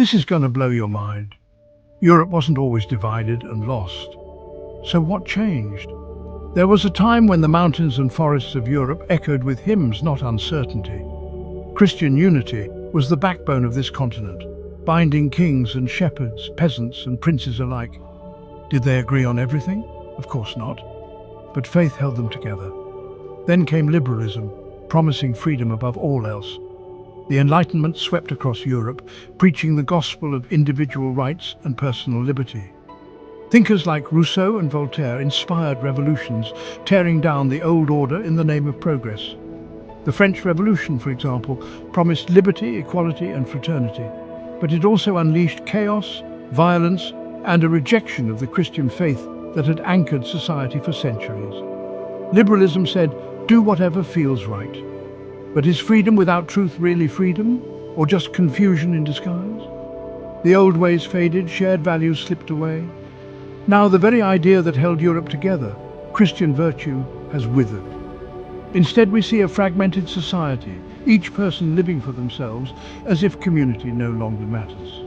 This is going to blow your mind. Europe wasn't always divided and lost. So what changed? There was a time when the mountains and forests of Europe echoed with hymns, not uncertainty. Christian unity was the backbone of this continent, binding kings and shepherds, peasants and princes alike. Did they agree on everything? Of course not. But faith held them together. Then came liberalism, promising freedom above all else. The Enlightenment swept across Europe, preaching the gospel of individual rights and personal liberty. Thinkers like Rousseau and Voltaire inspired revolutions, tearing down the old order in the name of progress. The French Revolution, for example, promised liberty, equality and fraternity, but it also unleashed chaos, violence and a rejection of the Christian faith that had anchored society for centuries. Liberalism said, do whatever feels right. But is freedom without truth really freedom, or just confusion in disguise? The old ways faded, shared values slipped away. Now the very idea that held Europe together, Christian virtue, has withered. Instead we see a fragmented society, each person living for themselves, as if community no longer matters.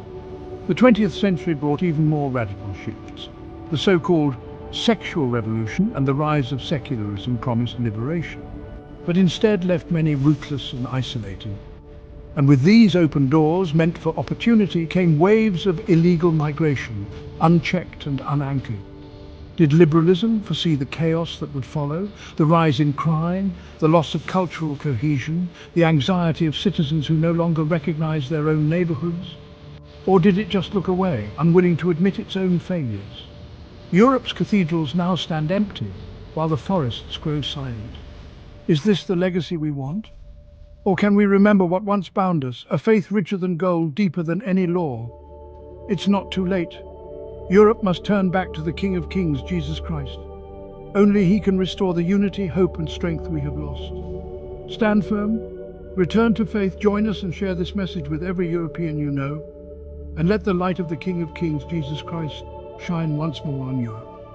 The 20th century brought even more radical shifts. The so-called sexual revolution and the rise of secularism promised liberation, but instead left many rootless and isolated. And with these open doors meant for opportunity came waves of illegal migration, unchecked and unanchored. Did liberalism foresee the chaos that would follow, the rise in crime, the loss of cultural cohesion, the anxiety of citizens who no longer recognize their own neighborhoods? Or did it just look away, unwilling to admit its own failures? Europe's cathedrals now stand empty, while the forests grow silent. Is this the legacy we want? Or can we remember what once bound us, a faith richer than gold, deeper than any law? It's not too late. Europe must turn back to the King of Kings, Jesus Christ. Only He can restore the unity, hope and strength we have lost. Stand firm, return to faith, join us and share this message with every European you know, and let the light of the King of Kings, Jesus Christ, shine once more on Europe.